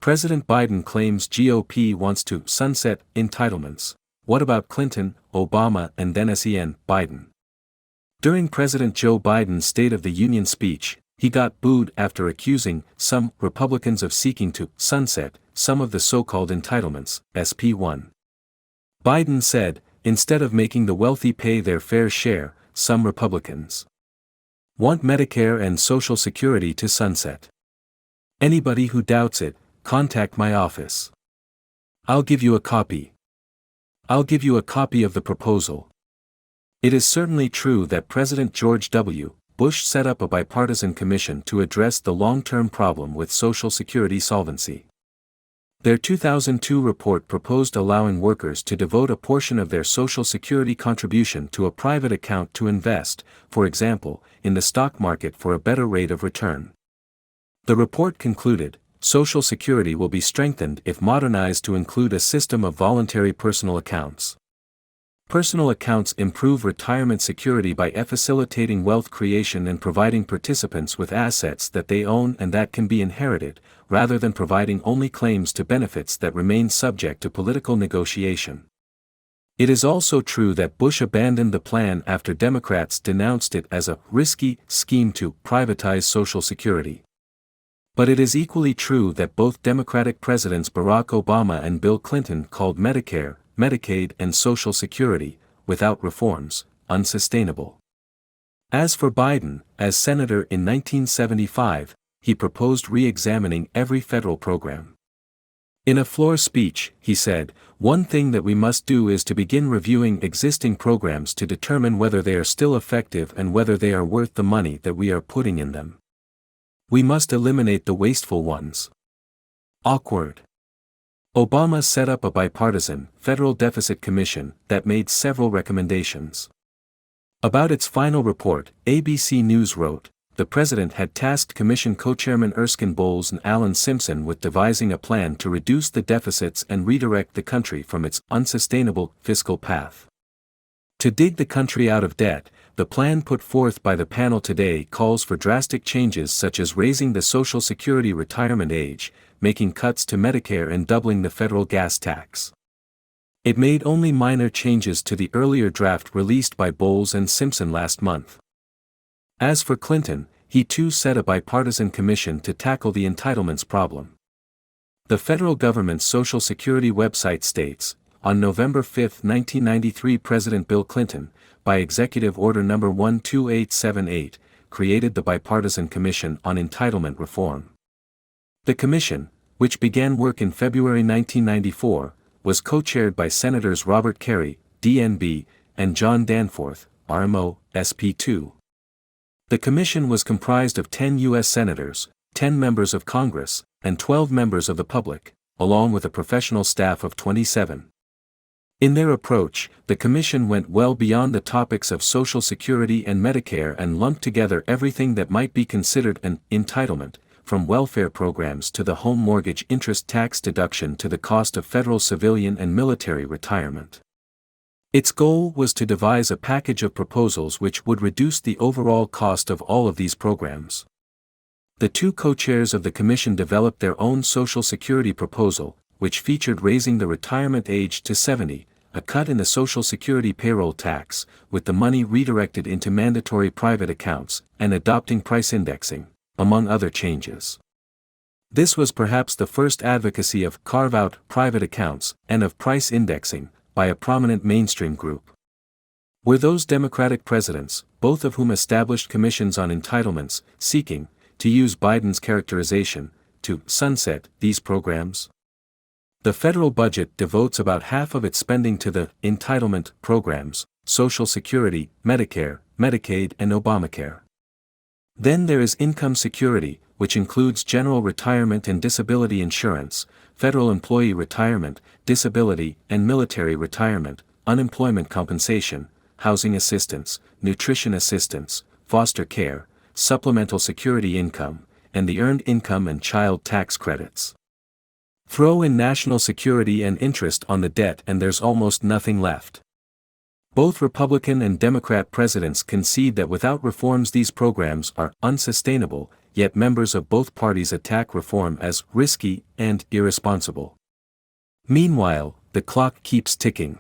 President Biden claims GOP wants to sunset entitlements. What about Clinton, Obama and then-SEN Biden? During President Joe Biden's State of the Union speech, he got booed after accusing some Republicans of seeking to sunset some of the so-called entitlements, SP1. Biden said, instead of making the wealthy pay their fair share, some Republicans want Medicare and Social Security to sunset. Anybody who doubts it, contact my office. I'll give you a copy. I'll give you a copy of the proposal. It is certainly true that President George W. Bush set up a bipartisan commission to address the long-term problem with Social Security solvency. Their 2002 report proposed allowing workers to devote a portion of their Social Security contribution to a private account to invest, for example, in the stock market for a better rate of return. The report concluded, Social Security will be strengthened if modernized to include a system of voluntary personal accounts. Personal accounts improve retirement security by facilitating wealth creation and providing participants with assets that they own and that can be inherited, rather than providing only claims to benefits that remain subject to political negotiation. It is also true that Bush abandoned the plan after Democrats denounced it as a risky scheme to privatize Social Security. But it is equally true that both Democratic presidents Barack Obama and Bill Clinton called Medicare, Medicaid and Social Security, without reforms, unsustainable. As for Biden, as senator in 1975, he proposed re-examining every federal program. In a floor speech, he said, "One thing that we must do is to begin reviewing existing programs to determine whether they are still effective and whether they are worth the money that we are putting in them. We must eliminate the wasteful ones." Awkward. Obama set up a bipartisan, Federal Deficit Commission that made several recommendations. About its final report, ABC News wrote, the president had tasked Commission co-chairman Erskine Bowles and Alan Simpson with devising a plan to reduce the deficits and redirect the country from its unsustainable fiscal path. To dig the country out of debt, the plan put forth by the panel today calls for drastic changes such as raising the Social Security retirement age, making cuts to Medicare and doubling the federal gas tax. It made only minor changes to the earlier draft released by Bowles and Simpson last month. As for Clinton, he too set a bipartisan commission to tackle the entitlements problem. The federal government's Social Security website states, on November 5, 1993, President Bill Clinton, by Executive Order No. 12878, created the Bipartisan Commission on Entitlement Reform. The commission, which began work in February 1994, was co-chaired by Senators Robert Kerry, DNB, and John Danforth, RMO, SP2. The commission was comprised of 10 U.S. senators, 10 members of Congress, and 12 members of the public, along with a professional staff of 27. In their approach, the commission went well beyond the topics of Social Security and Medicare and lumped together everything that might be considered an entitlement, from welfare programs to the home mortgage interest tax deduction to the cost of federal civilian and military retirement. Its goal was to devise a package of proposals which would reduce the overall cost of all of these programs. The two co-chairs of the commission developed their own Social Security proposal, which featured raising the retirement age to 70, a cut in the Social Security payroll tax, with the money redirected into mandatory private accounts, and adopting price indexing, among other changes. This was perhaps the first advocacy of carve-out private accounts and of price indexing by a prominent mainstream group. Were those Democratic presidents, both of whom established commissions on entitlements, seeking, to use Biden's characterization, to sunset these programs? The federal budget devotes about half of its spending to the entitlement programs, Social Security, Medicare, Medicaid and Obamacare. Then there is income security, which includes general retirement and disability insurance, federal employee retirement, disability and military retirement, unemployment compensation, housing assistance, nutrition assistance, foster care, supplemental security income, and the earned income and child tax credits. Throw in national security and interest on the debt and there's almost nothing left. Both Republican and Democrat presidents concede that without reforms these programs are unsustainable, yet members of both parties attack reform as risky and irresponsible. Meanwhile, the clock keeps ticking.